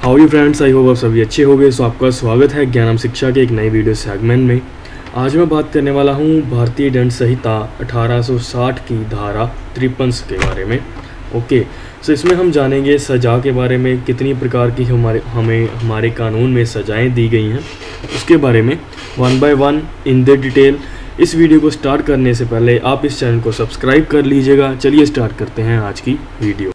How you friends, I hope आप सभी अच्छे होंगे। सो आपका स्वागत है ज्ञानम शिक्षा के एक नई वीडियो सेगमेंट में। आज मैं बात करने वाला हूँ भारतीय दंड संहिता 1860 की धारा 53 के बारे में। ओके, सो इसमें हम जानेंगे सज़ा के बारे में, कितनी प्रकार की हमारे कानून में सज़ाएँ दी गई हैं उसके बारे में one by one in the detail. इस वीडियो को स्टार्ट करने से पहले आप इस चैनल को सब्सक्राइब कर लीजिएगा। चलिए स्टार्ट करते हैं आज की वीडियो।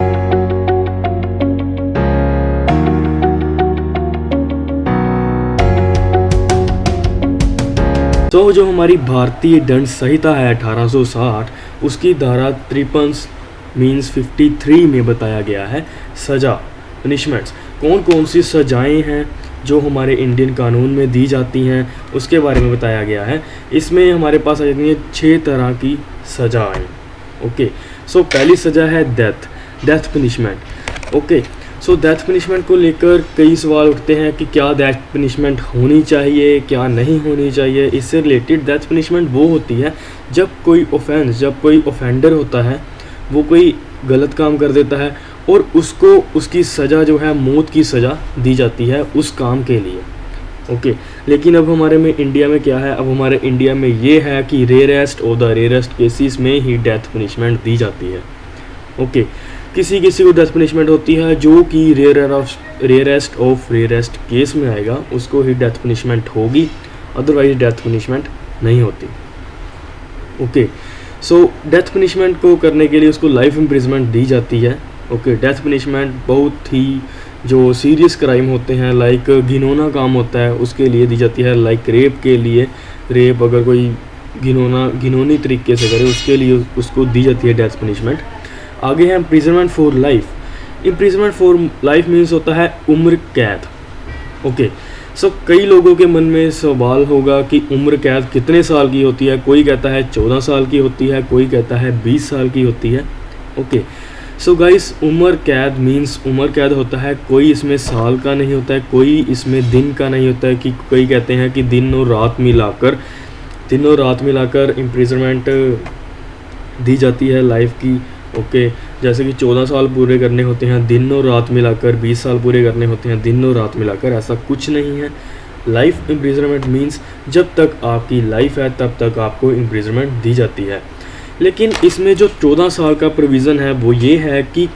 तो जो हमारी भारतीय दंड संहिता है 1860, उसकी धारा 53 मीन्स 53 में बताया गया है सज़ा, पनिशमेंट्स, कौन कौन सी सज़ाएं हैं जो हमारे इंडियन कानून में दी जाती हैं उसके बारे में बताया गया है। इसमें हमारे पास आ जाती हैं 6 तरह की सज़ाएं। ओके, सो पहली सज़ा है death punishment. Okay, so death punishment को लेकर कई सवाल उठते हैं कि क्या डेथ पनिशमेंट होनी चाहिए, क्या नहीं होनी चाहिए। इससे रिलेटेड डेथ पनिशमेंट वो होती है जब कोई ऑफेंडर होता है, वो कोई गलत काम कर देता है और उसको उसकी सज़ा जो है मौत की सज़ा दी जाती है उस काम के लिए। ओके, लेकिन अब हमारे में इंडिया में क्या है, अब हमारे इंडिया में ये है कि रेयरेस्ट और द रेयरेस्ट केसेस में ही डेथ पनिशमेंट दी जाती है। ओके, किसी को डेथ पनिशमेंट होती है जो कि रेयरेस्ट ऑफ रेयरेस्ट केस में आएगा, उसको ही डेथ पनिशमेंट होगी, अदरवाइज डेथ पनिशमेंट नहीं होती। ओके, सो डेथ पनिशमेंट को करने के लिए उसको लाइफ इम्प्रिजमेंट दी जाती है। ओके, डेथ पनिशमेंट बहुत ही जो सीरियस क्राइम होते हैं, लाइक घिनौना काम होता है, उसके लिए दी जाती है। लाइक रेप के लिए, रेप अगर कोई घिनौनी तरीके से करे उसके लिए उसको दी जाती है डेथ पनिशमेंट। आगे है imprisonment for life. Imprisonment for life means होता है उम्र कैद। ओके, सो कई लोगों के मन में सवाल होगा कि उम्र कैद कितने साल की होती है। कोई कहता है 14 साल की होती है, कोई कहता है 20 साल की होती है। ओके, सो गाइस, उम्र कैद मीन्स उम्र कैद होता है, कोई इसमें साल का नहीं होता है, कोई इसमें दिन का नहीं होता है। कि कोई कहते हैं कि दिन और रात मिलाकर इम्प्रिजनमेंट दी जाती है लाइफ की। ओके, जैसे कि 14 साल पूरे करने होते हैं दिन और रात मिलाकर, 20 साल पूरे करने होते हैं दिन और रात मिलाकर, ऐसा कुछ नहीं है। लाइफ इम्प्रिजनमेंट मीन्स जब तक आपकी लाइफ है तब तक आपको इम्प्रिजनमेंट दी जाती है। लेकिन इसमें जो 14 साल का प्रोविज़न है वो ये है कि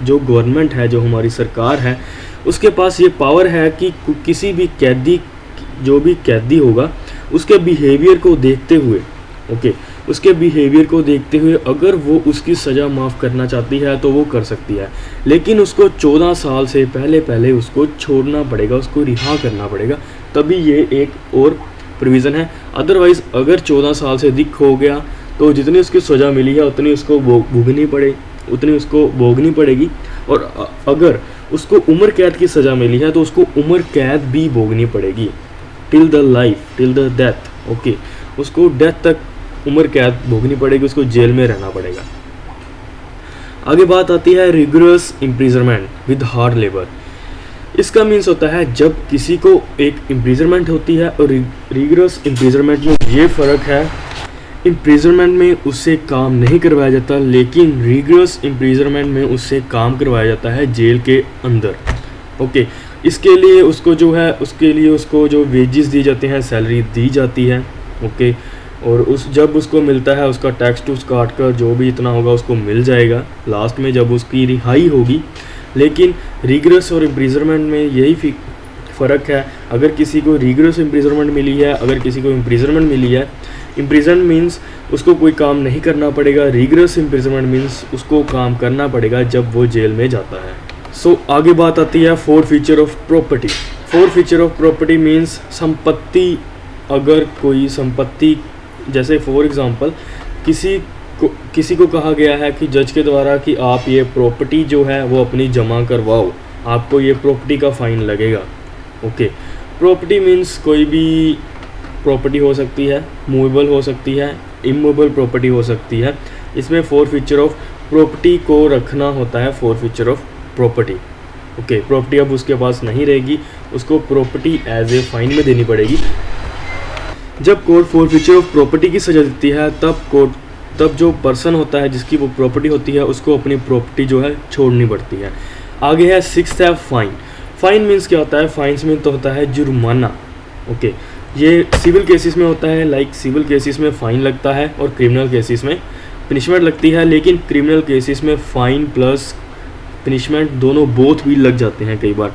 जो गवर्नमेंट है, जो हमारी सरकार है, उसके पास ये पावर है कि किसी भी कैदी, जो भी कैदी होगा, उसके बिहेवियर को देखते हुए, उसके बिहेवियर को देखते हुए अगर वो उसकी सज़ा माफ़ करना चाहती है तो वो कर सकती है। लेकिन उसको 14 साल से पहले उसको छोड़ना पड़ेगा, उसको रिहा करना पड़ेगा, तभी ये एक और प्रोविज़न है। अदरवाइज़ अगर 14 साल से अधिक हो गया तो जितनी उसकी सज़ा मिली है उतनी उसको भोगनी पड़ेगी। और अगर उसको उम्र कैद की सज़ा मिली है तो उसको उम्र कैद भी भोगनी पड़ेगी टिल द डेथ। ओके, उसको डेथ तक उम्र कैद भोगनी पड़ेगी, उसको जेल में रहना पड़ेगा। आगे बात आती है rigorous imprisonment with hard labour. इसका मीन्स होता है जब किसी को एक इम्प्रिजनमेंट होती है और रिगरस इम्प्रिजनमेंट में ये फ़र्क है, इम्प्रिजनमेंट में उससे काम नहीं करवाया जाता, लेकिन रिगरस इम्प्रिजनमेंट में उससे काम करवाया जाता है जेल के अंदर। ओके, इसके लिए उसको जो वेजेस दी जाते हैं, सैलरी दी जाती है। ओके, और जब उसको मिलता है उसका टैक्स टूक्स काट कर जो भी इतना होगा उसको मिल जाएगा लास्ट में जब उसकी रिहाई होगी। लेकिन रिगरस और इम्प्रिजनमेंट में यही फ़र्क है। अगर किसी को रिगरस इम्प्रिजनमेंट मिली है, अगर किसी को इम्प्रिजनमेंट मिली है, इम्प्रिजन मीन्स उसको कोई काम नहीं करना पड़ेगा, रिगरस इम्प्रिजनमेंट मीन्स उसको काम करना पड़ेगा जब वो जेल में जाता है। सो आगे बात आती है four feature of property. Four feature of property means संपत्ति। अगर कोई संपत्ति, जैसे फॉर एग्ज़ाम्पल किसी को कहा गया है कि जज के द्वारा कि आप ये प्रॉपर्टी जो है वो अपनी जमा करवाओ, आपको ये प्रॉपर्टी का फ़ाइन लगेगा। ओके, प्रॉपर्टी मीन्स कोई भी प्रॉपर्टी हो सकती है, मूवेबल हो सकती है, इमूवेबल प्रॉपर्टी हो सकती है। इसमें फोर फीचर ऑफ प्रॉपर्टी को रखना होता है, four feature of property. Okay, property अब उसके पास नहीं रहेगी, उसको प्रॉपर्टी एज ए फाइन में देनी पड़ेगी। जब court four feature of property की सज़ा देती है तब जो पर्सन होता है जिसकी वो प्रॉपर्टी होती है उसको अपनी प्रॉपर्टी जो है छोड़नी पड़ती है। आगे है सिक्स्थ है फाइन। फाइन मीन्स क्या होता है? फाइन्स मीन तो होता है जुर्माना। ओके, ये सिविल केसेस में होता है, लाइक सिविल केसेस में फ़ाइन लगता है और क्रिमिनल केसेस में पनिशमेंट लगती है, लेकिन क्रिमिनल केसेस में फ़ाइन प्लस पनिशमेंट दोनों बोथ भी लग जाते हैं कई बार।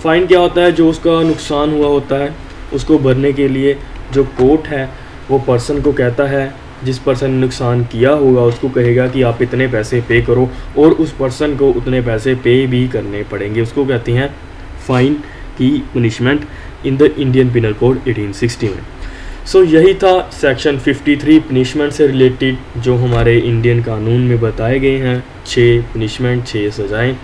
फ़ाइन क्या होता है? जो उसका नुकसान हुआ होता है उसको भरने के लिए जो कोर्ट है वो पर्सन को कहता है, जिस पर्सन ने नुकसान किया होगा उसको कहेगा कि आप इतने पैसे पे करो, और उस पर्सन को उतने पैसे पे भी करने पड़ेंगे। उसको कहते हैं फ़ाइन की punishment in the Indian penal code 1860 में। सो यही था सेक्शन 53 पनिशमेंट से रिलेटेड जो हमारे इंडियन कानून में बताए गए हैं, 6 पनिशमेंट 6 सज़ाएँ।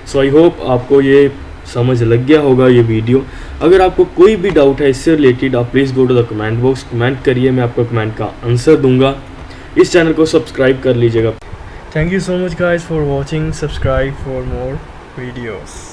सो आई होप आपको ये समझ लग गया होगा ये वीडियो। अगर आपको कोई भी डाउट है इससे रिलेटेड, आप please go to the comment box, comment करिए, मैं आपको कमेंट का आंसर दूंगा। इस चैनल को सब्सक्राइब कर लीजिएगा। Thank you so much guys for watching, subscribe for more videos.